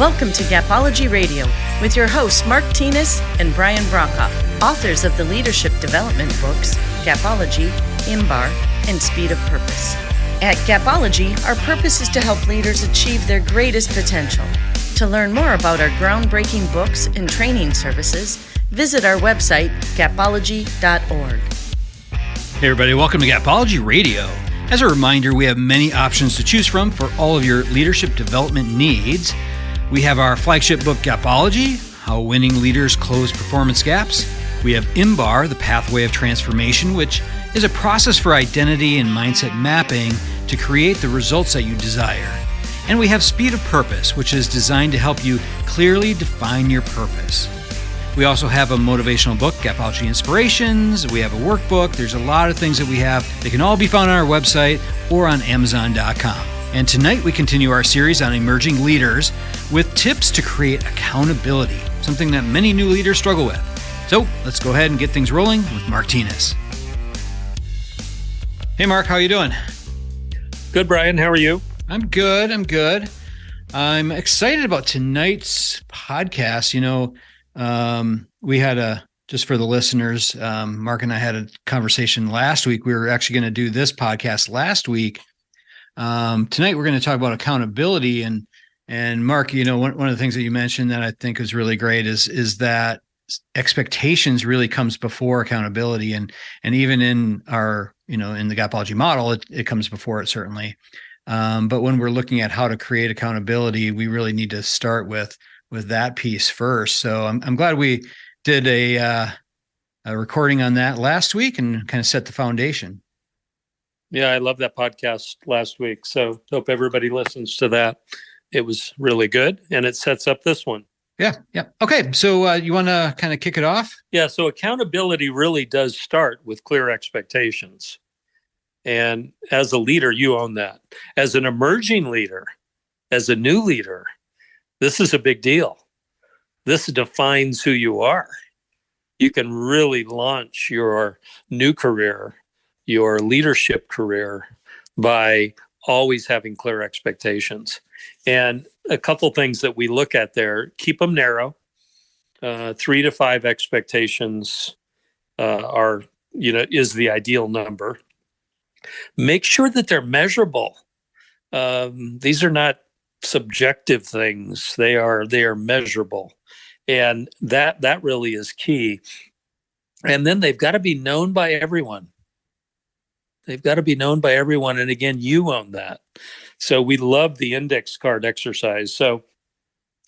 Welcome to Gapology Radio with your hosts Mark Tinas and Brian Brockhoff, authors of the leadership development books Gapology, IMBAR, and Speed of Purpose. At Gapology, our purpose is to help leaders achieve their greatest potential. To learn more about our groundbreaking books and training services, visit our website, gapology.org. Hey everybody, welcome to Gapology Radio. As a reminder, we have many options to choose from for all of your leadership development needs. We have our flagship book, Gapology, How Winning Leaders Close Performance Gaps. We have IMBAR, The Pathway of Transformation, which is a process for identity and mindset mapping to create the results that you desire. And we have Speed of Purpose, which is designed to help you clearly define your purpose. We also have a motivational book, Gapology Inspirations. We have a workbook. There's a lot of things that we have. They can all be found on our website or on Amazon.com. And tonight we continue our series on emerging leaders with tips to create accountability, something that many new leaders struggle with. So let's go ahead and get things rolling with Mark Tinas. Hey Mark, how you doing? Good, Brian. How are you? I'm good. I'm excited about tonight's podcast. We had just for the listeners, Mark and I had a conversation last week. We were actually going to do this podcast last week. Tonight we're going to talk about accountability and Mark, one of the things that you mentioned that I think is really great is that expectations really comes before accountability, and even in our in the Gapology model it comes before it certainly. But when we're looking at how to create accountability, we really need to start with that piece first. So I'm glad we did a recording on that last week and kind of set the foundation. Yeah, I love that podcast last week. So hope everybody listens to that. It was really good, and it sets up this one. Yeah. Okay, so you want to kind of kick it off? Yeah, so accountability really does start with clear expectations. And as a leader, you own that. As an emerging leader, as a new leader, this is a big deal. This defines who you are. You can really launch your new career, your leadership career, by always having clear expectations. And a couple things that we look at there: keep them narrow. 3 to 5 expectations is the ideal number. Make sure that they're measurable. These are not subjective things. They are measurable. And that really is key. And then they've got to be known by everyone. They've got to be known by everyone. And again, you own that. So we love the index card exercise. So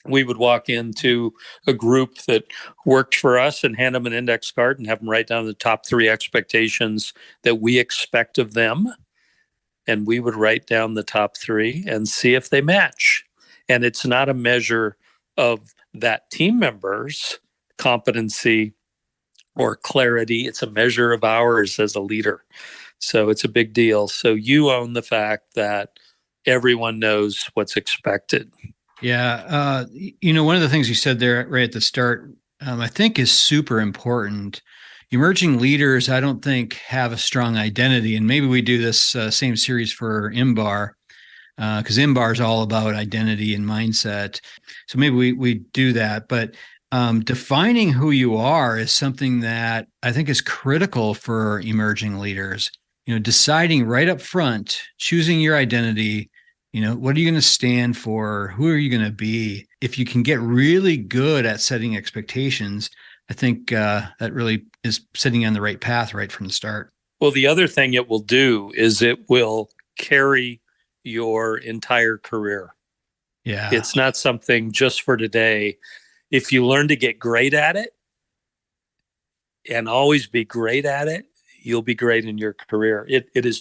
we would walk into a group that worked for us and hand them an index card and have them write down the top 3 expectations that we expect of them. And we would write down the top 3 and see if they match. And it's not a measure of that team member's competency or clarity. It's a measure of ours as a leader. So it's a big deal. So you own the fact that everyone knows what's expected. Yeah. One of the things you said there right at the start, I think is super important. Emerging leaders, I don't think, have a strong identity. And maybe we do this same series for IMBAR, because IMBAR is all about identity and mindset. So maybe we do that. But defining who you are is something that I think is critical for emerging leaders. Deciding right up front, choosing your identity, what are you going to stand for? Who are you going to be? If you can get really good at setting expectations, I think that really is setting you on the right path right from the start. Well, the other thing it will do is it will carry your entire career. Yeah. It's not something just for today. If you learn to get great at it and always be great at it, you'll be great in your career. It is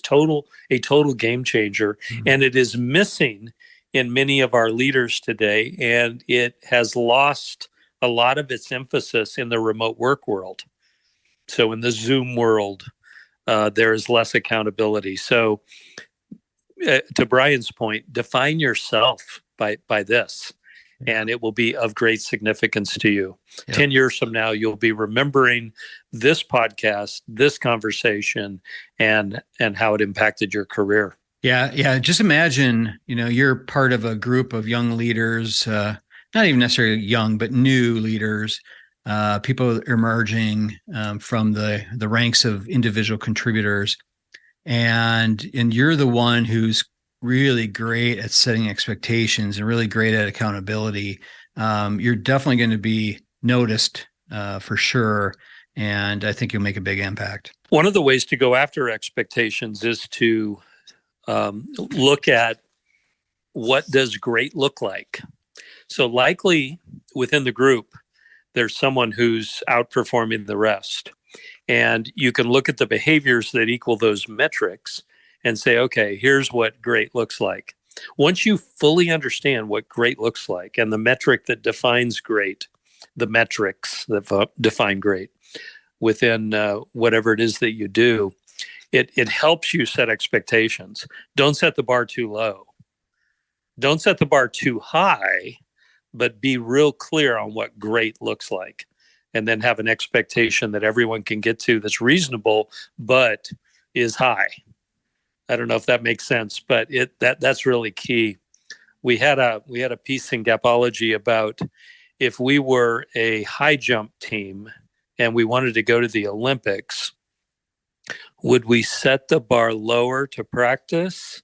a total game changer. Mm-hmm. And it is missing in many of our leaders today. And it has lost a lot of its emphasis in the remote work world. So in the Zoom world, there is less accountability. So to Brian's point, define yourself by this, and it will be of great significance to you. Yep. 10 years from now, you'll be remembering this podcast, this conversation, and how it impacted your career. Yeah. Just imagine, you're part of a group of young leaders, not even necessarily young, but new leaders, people emerging from the ranks of individual contributors. And you're the one who's really great at setting expectations and really great at accountability. You're definitely going to be noticed for sure. And I think you'll make a big impact. One of the ways to go after expectations is to look at what does great look like. So likely within the group, there's someone who's outperforming the rest. And you can look at the behaviors that equal those metrics and say, okay, here's what great looks like. Once you fully understand what great looks like and the metric that defines great, the metrics that define great within whatever it is that you do, it helps you set expectations. Don't set the bar too low. Don't set the bar too high, but be real clear on what great looks like. And then have an expectation that everyone can get to that's reasonable, but is high. I don't know if that makes sense, but that's really key. We had a piece in Gapology about if we were a high jump team and we wanted to go to the Olympics, would we set the bar lower to practice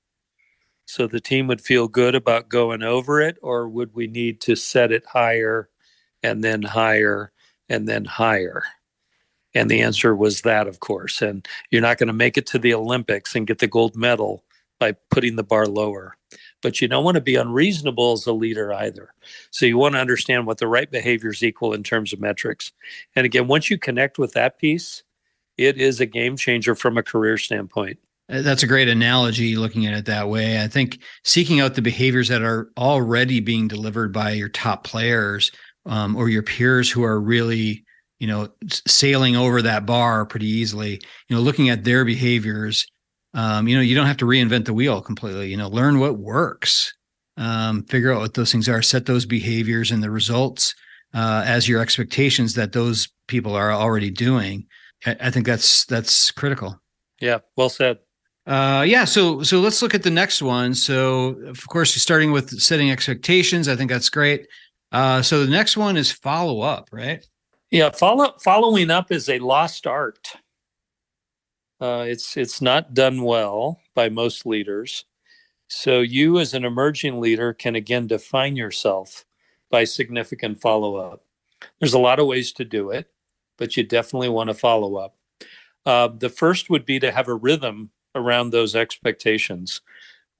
so the team would feel good about going over it, or would we need to set it higher and then higher and then higher? And the answer was that, of course. And you're not going to make it to the Olympics and get the gold medal by putting the bar lower. But you don't want to be unreasonable as a leader either. So you want to understand what the right behaviors equal in terms of metrics. And again, once you connect with that piece, it is a game changer from a career standpoint. That's a great analogy, looking at it that way. I think seeking out the behaviors that are already being delivered by your top players or your peers who are really, sailing over that bar pretty easily, looking at their behaviors, you don't have to reinvent the wheel completely, learn what works, figure out what those things are, set those behaviors and the results as your expectations that those people are already doing. I think that's critical. Yeah, well said. So let's look at the next one. So of course, starting with setting expectations, I think that's great. So the next one is follow up, right? Yeah, following up is a lost art. It's not done well by most leaders. So you as an emerging leader can again define yourself by significant follow up. There's a lot of ways to do it, but you definitely want to follow up. The first would be to have a rhythm around those expectations.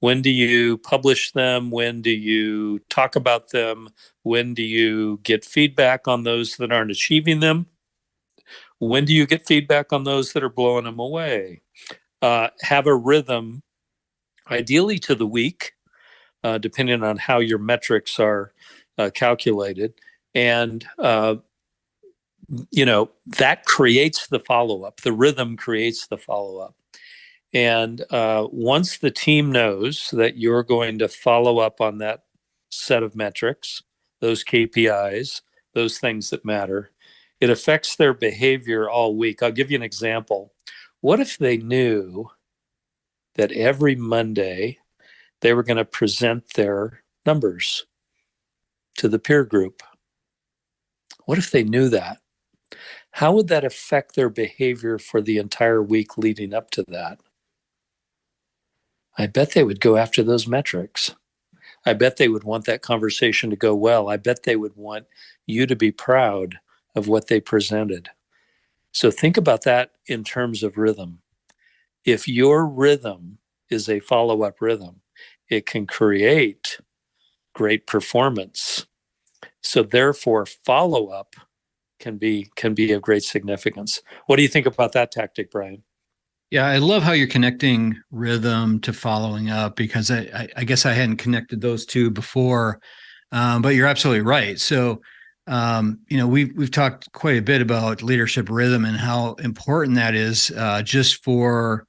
When do you publish them? When do you talk about them? When do you get feedback on those that aren't achieving them? When do you get feedback on those that are blowing them away? Have a rhythm, ideally to the week, depending on how your metrics are calculated. And, that creates the follow-up. The rhythm creates the follow-up. And once the team knows that you're going to follow up on that set of metrics, those KPIs, those things that matter, it affects their behavior all week. I'll give you an example. What if they knew that every Monday they were going to present their numbers to the peer group? What if they knew that? How would that affect their behavior for the entire week leading up to that? I bet they would go after those metrics. I bet they would want that conversation to go well. I bet they would want you to be proud of what they presented. So think about that in terms of rhythm. If your rhythm is a follow-up rhythm, it can create great performance. So therefore, follow-up can be of great significance. What do you think about that tactic, Brian? Yeah, I love how you're connecting rhythm to following up, because I guess I hadn't connected those two before, but you're absolutely right. So, we've talked quite a bit about leadership rhythm and how important that is just for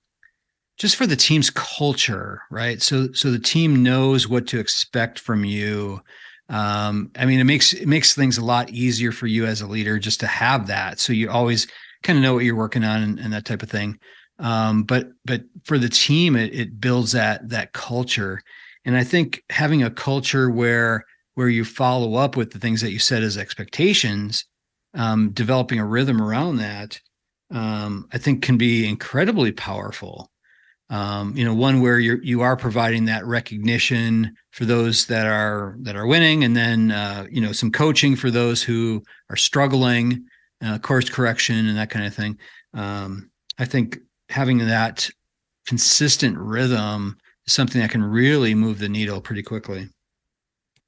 the team's culture, right? So the team knows what to expect from you. It makes things a lot easier for you as a leader just to have that. So you always kind of know what you're working on and that type of thing. But for the team, it builds that culture. And I think having a culture where where you follow up with the things that you set as expectations, developing a rhythm around that, I think can be incredibly powerful. One where you are providing that recognition for those that are winning, and then some coaching for those who are struggling, course correction and that kind of thing. I think having that consistent rhythm is something that can really move the needle pretty quickly.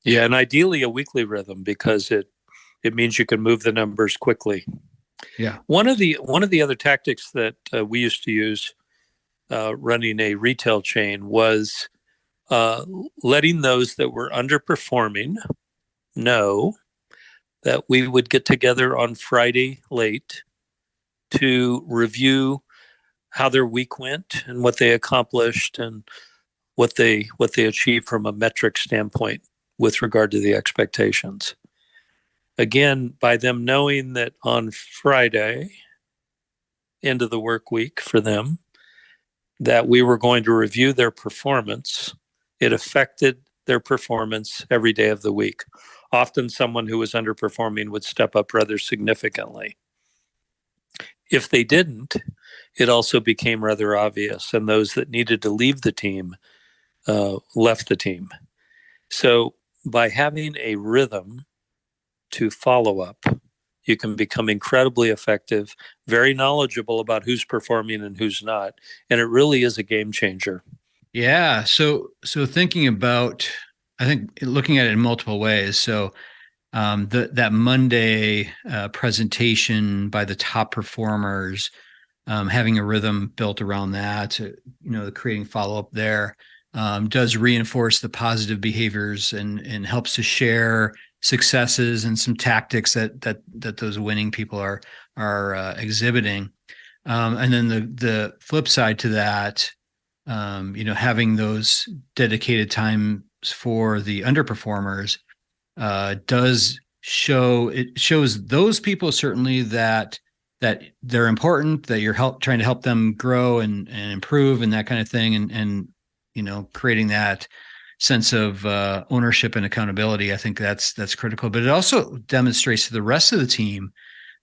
Yeah, and ideally a weekly rhythm, because it means you can move the numbers quickly. Yeah. One of the other tactics that we used to use running a retail chain was letting those that were underperforming know that we would get together on Friday late to review how their week went and what they accomplished and what they achieved from a metric standpoint with regard to the expectations. Again, by them knowing that on Friday, end of the work week for them, that we were going to review their performance, it affected their performance every day of the week. Often someone who was underperforming would step up rather significantly. If they didn't, it also became rather obvious, and those that needed to leave the team left the team. So by having a rhythm to follow up, you can become incredibly effective, very knowledgeable about who's performing and who's not. And it really is a game changer. Yeah. So thinking about, I think looking at it in multiple ways. So that Monday presentation by the top performers, having a rhythm built around that, creating follow-up there, does reinforce the positive behaviors and helps to share successes and some tactics that those winning people are exhibiting. And then the flip side to that, having those dedicated times for the underperformers shows those people certainly that they're important, that you're trying to help them grow and improve and that kind of thing, and creating that sense of ownership and accountability. I think that's critical, but it also demonstrates to the rest of the team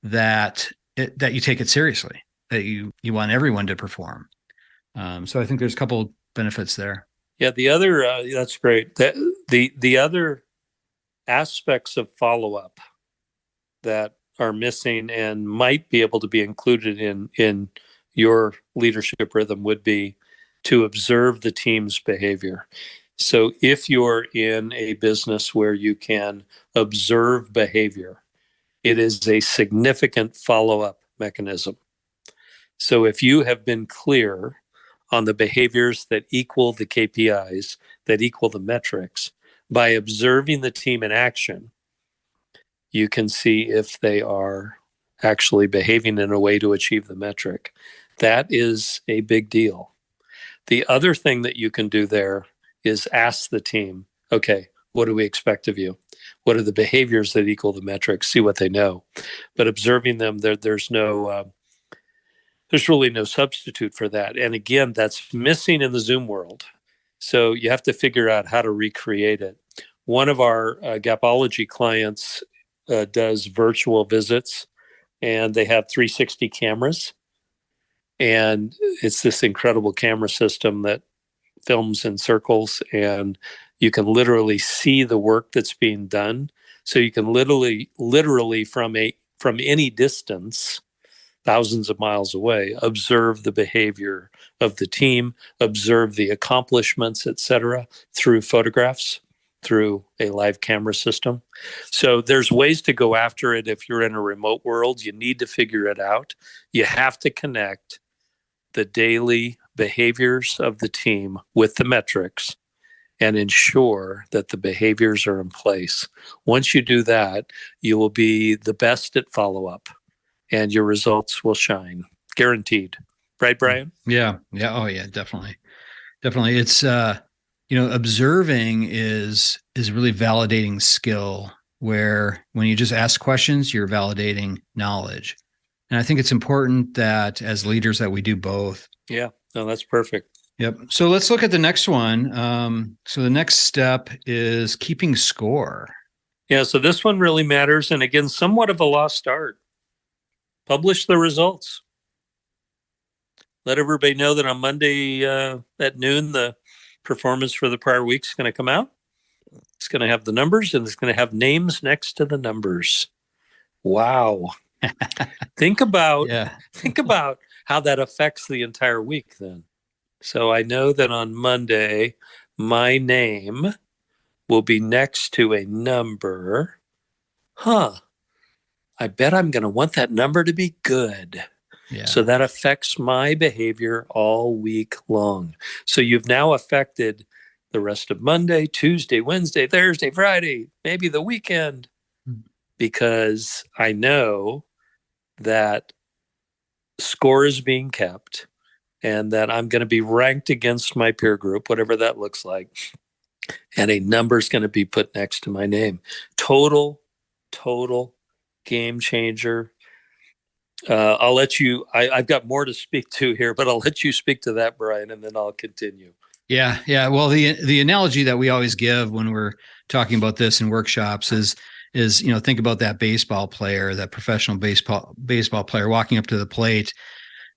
that you take it seriously, that you want everyone to perform. So I think there's a couple benefits there. Yeah, the other that's great. The other aspects of follow-up that are missing and might be able to be included in your leadership rhythm would be to observe the team's behavior. So if you're in a business where you can observe behavior, it is a significant follow-up mechanism. So if you have been clear on the behaviors that equal the KPIs, that equal the metrics, by observing the team in action, you can see if they are actually behaving in a way to achieve the metric. That is a big deal. The other thing that you can do there is ask the team, okay, what do we expect of you? What are the behaviors that equal the metrics? See what they know. But observing them, there's really no substitute for that. And again, that's missing in the Zoom world. So you have to figure out how to recreate it. One of our Gapology clients does virtual visits, and they have 360 cameras. And it's this incredible camera system that films in circles, and you can literally see the work that's being done. So you can literally from any distance, thousands of miles away, observe the behavior of the team, observe the accomplishments, etc., through photographs, through a live camera system. So there's ways to go after it. If you're in a remote world, you need to figure it out. You have to connect the daily behaviors of the team with the metrics and ensure that the behaviors are in place. Once you do that, you will be the best at follow-up and your results will shine. Guaranteed. Right, Brian? Yeah. Oh yeah, definitely. It's, observing is really validating skill, where when you just ask questions, you're validating knowledge. And I think it's important that as leaders that we do both. Yeah, no, that's perfect. Yep. So let's look at the next one. So the next step is keeping score. Yeah, so this one really matters. And again, somewhat of a lost art. Publish the results. Let everybody know that on Monday at noon, the performance for the prior week is going to come out. It's going to have the numbers and it's going to have names next to the numbers. Wow. Think about how that affects the entire week then. So I know that on Monday, my name will be next to a number. I bet I'm going to want that number to be good. Yeah. So that affects my behavior all week long. So you've now affected the rest of Monday, Tuesday, Wednesday, Thursday, Friday, maybe the weekend, because I know that score is being kept and that I'm going to be ranked against my peer group, whatever that looks like. And a number is going to be put next to my name. Total game changer. I'll let you, I've got more to speak to here, but I'll let you speak to that, Brian, and then I'll continue. Yeah. Well, the analogy that we always give when we're talking about this in workshops is think about that baseball player, that professional baseball player walking up to the plate.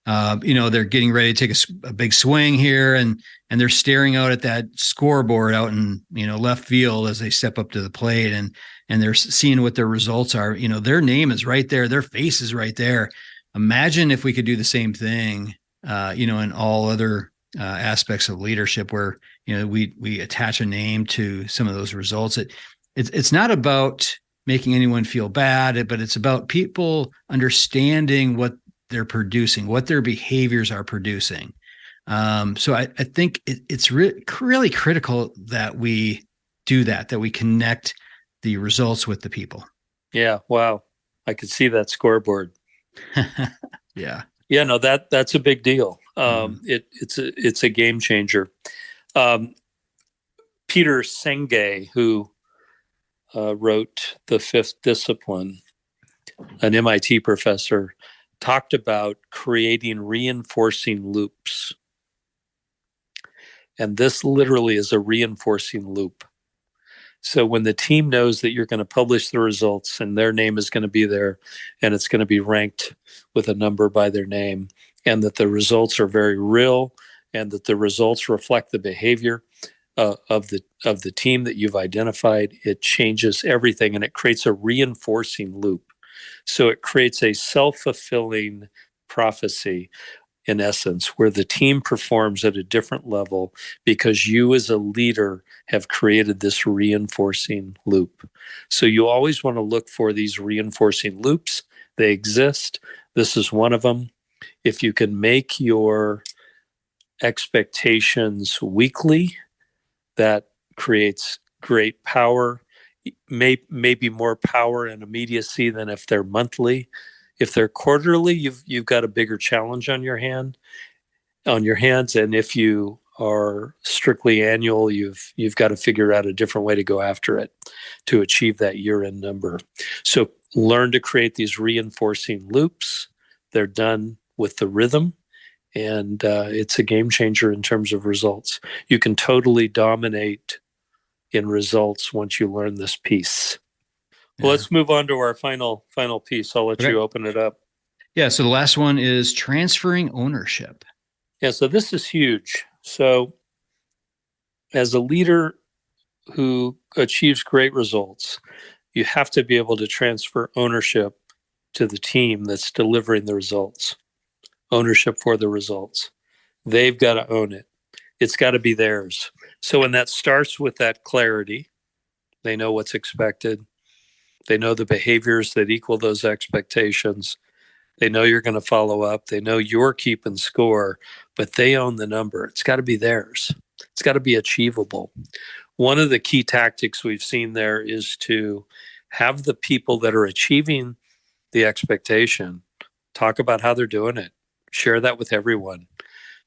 They're getting ready to take a big swing here, and they're staring out at that scoreboard out in left field as they step up to the plate, and they're seeing what their results are. Their name is right there, their face is right there. Imagine if we could do the same thing, in all other aspects of leadership, where we attach a name to some of those results. It's not about making anyone feel bad, but it's about people understanding what they're producing, what their behaviors are producing. So I think it's really critical that we do that we connect the results with the people. Yeah. Wow. I could see that scoreboard. Yeah. Yeah, no, that's a big deal. It's a game changer. Peter Senge, who wrote The Fifth Discipline, an MIT professor, talked about creating reinforcing loops. And this literally is a reinforcing loop. So when the team knows that you're going to publish the results and their name is going to be there and it's going to be ranked with a number by their name, and that the results are very real and that the results reflect the behavior of the team that you've identified, it changes everything and it creates a reinforcing loop. So it creates a self-fulfilling prophecy, in essence, where the team performs at a different level because you as a leader have created this reinforcing loop. So you always want to look for these reinforcing loops. They exist. This is one of them. If you can make your expectations weekly, that creates great power, maybe more power and immediacy than if they're monthly. If they're quarterly, you've got a bigger challenge on your hands. And if you are strictly annual, you've got to figure out a different way to go after it to achieve that year-end number. So learn to create these reinforcing loops. They're done with the rhythm, and it's a game changer in terms of results. You can totally dominate in results once you learn this piece. Yeah. Well, let's move on to our final piece. I'll let you open it up. Yeah. So the last one is transferring ownership. Yeah. So this is huge. So as a leader who achieves great results, you have to be able to transfer ownership to the team that's delivering the results. Ownership for the results. They've got to own it. It's got to be theirs. So when that starts with that clarity, they know what's expected. They know the behaviors that equal those expectations. They know you're going to follow up. They know you're keeping score, but they own the number. It's got to be theirs. It's got to be achievable. One of the key tactics we've seen there is to have the people that are achieving the expectation talk about how they're doing it. Share that with everyone.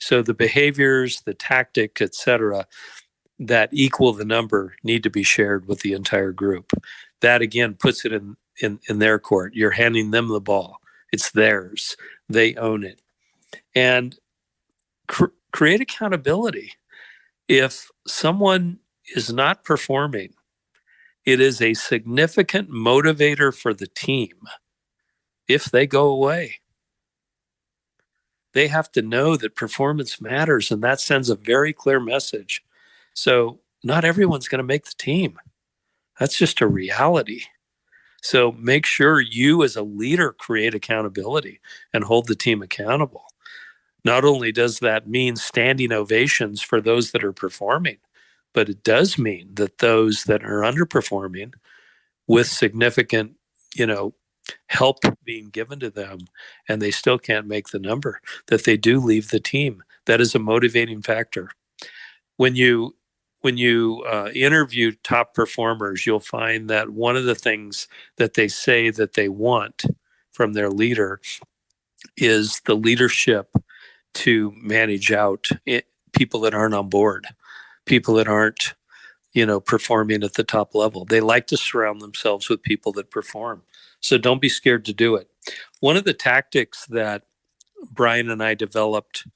So the behaviors, the tactic, etc., that equal the number need to be shared with the entire group. That again puts it in their court. You're handing them the ball. It's theirs. They own it. And create accountability. If someone is not performing It is a significant motivator for the team if they go away. They have to know that performance matters, and that sends a very clear message. So not everyone's going to make the team. That's just a reality. So make sure you as a leader create accountability and hold the team accountable. Not only does that mean standing ovations for those that are performing, but it does mean that those that are underperforming with significant, help being given to them and they still can't make the number, that they do leave the team. That is a motivating factor. When you interview top performers, you'll find that one of the things that they say that they want from their leader is the leadership to manage out people that aren't on board, people that aren't, performing at the top level. They like to surround themselves with people that perform. So don't be scared to do it. One of the tactics that Brian and I developed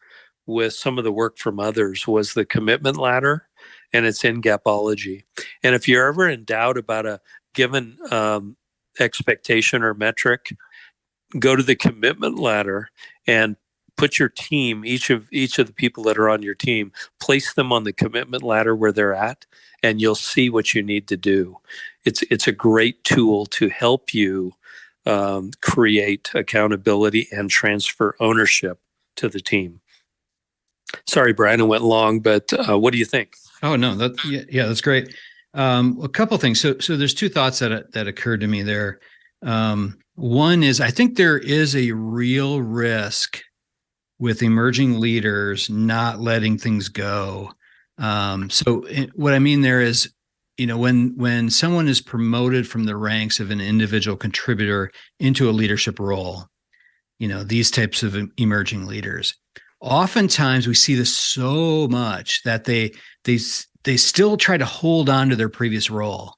with some of the work from others was the commitment ladder, and it's in Gapology. And if you're ever in doubt about a given expectation or metric, go to the commitment ladder and put your team, each of the people that are on your team, place them on the commitment ladder where they're at, and you'll see what you need to do. It's a great tool to help you create accountability and transfer ownership to the team. Sorry, Brian, I went long, but what do you think? Oh no, that's great. A couple of things. So there's two thoughts that occurred to me there. One is I think there is a real risk with emerging leaders not letting things go. What I mean there is, when someone is promoted from the ranks of an individual contributor into a leadership role, these types of emerging leaders, oftentimes we see this so much that they still try to hold on to their previous role.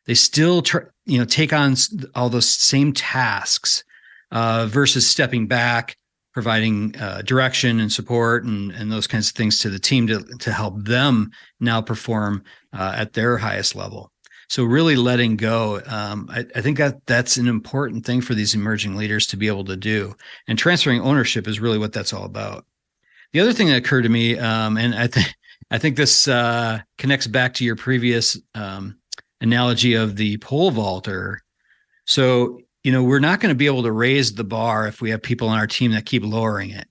They still take on all those same tasks versus stepping back, providing direction and support and those kinds of things to the team to help them now perform at their highest level. So really letting go, I think that's an important thing for these emerging leaders to be able to do. And transferring ownership is really what that's all about. The other thing that occurred to me, and I think this connects back to your previous analogy of the pole vaulter. So, we're not going to be able to raise the bar if we have people on our team that keep lowering it.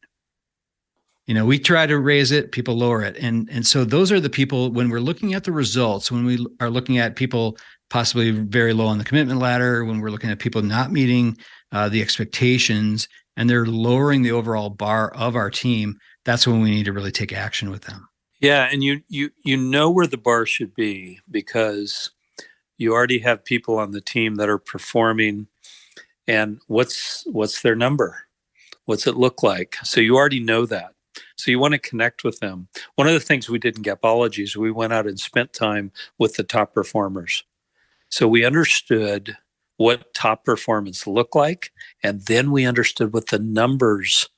We try to raise it, people lower it. And so those are the people, when we're looking at the results, when we are looking at people possibly very low on the commitment ladder, when we're looking at people not meeting the expectations and they're lowering the overall bar of our team, that's when we need to really take action with them. Yeah, and you know where the bar should be because you already have people on the team that are performing. And what's their number? What's it look like? So you already know that. So you want to connect with them. One of the things we did in Gapology is we went out and spent time with the top performers. So we understood what top performance looked like, and then we understood what the numbers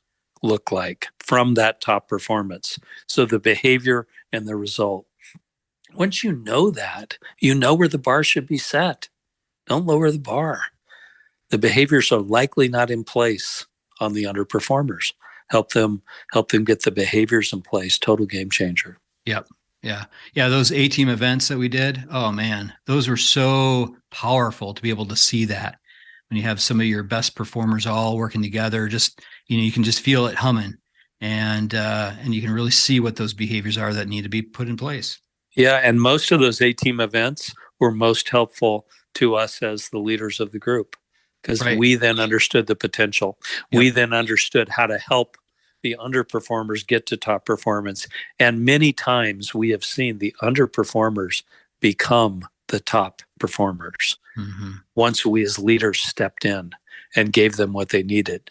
look like from that top performance. So the behavior and the result. Once you know that, you know where the bar should be set. Don't lower the bar. The behaviors are likely not in place on the underperformers. Help them get the behaviors in place. Total game changer. Yep. Yeah. Those A-team events that we did, oh man, those were so powerful to be able to see that when you have some of your best performers all working together. Just you can just feel it humming, and you can really see what those behaviors are that need to be put in place. Yeah, and most of those A-team events were most helpful to us as the leaders of the group. Because we then understood the potential. Yep. We then understood how to help the underperformers get to top performance. And many times we have seen the underperformers become the top performers once we as leaders stepped in and gave them what they needed.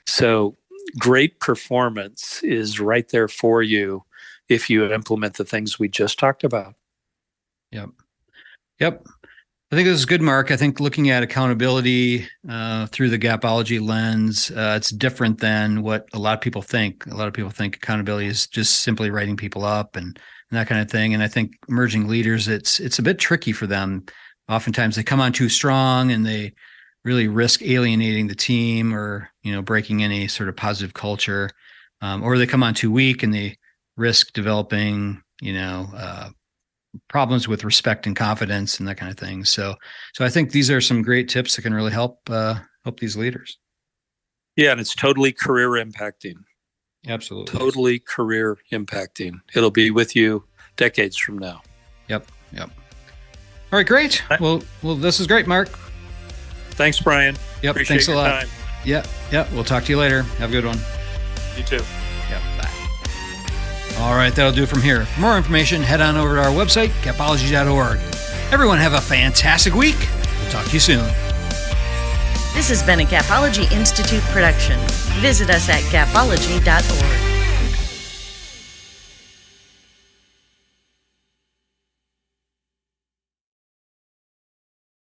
So great performance is right there for you if you implement the things we just talked about. Yep. I think this is good, Mark. I think looking at accountability through the Gapology lens, it's different than what a lot of people think. A lot of people think accountability is just simply writing people up and that kind of thing. And I think emerging leaders, it's a bit tricky for them oftentimes they come on too strong and they really risk alienating the team or, breaking any sort of positive culture. Or they come on too weak and they risk developing, problems with respect and confidence and that kind of thing. So I think these are some great tips that can really help these leaders. Yeah, and it's totally career impacting. Absolutely. Totally career impacting. It'll be with you decades from now. Yep. All right, great. Well, this is great, Mark. Thanks, Brian. Yep. Appreciate Thanks a your lot. time. Yep. We'll talk to you later. Have a good one. You too. Yep. Bye. All right, that'll do it from here. For more information, head on over to our website, gapology.org. Everyone have a fantastic week. We'll talk to you soon. This has been a Gapology Institute production. Visit us at gapology.org.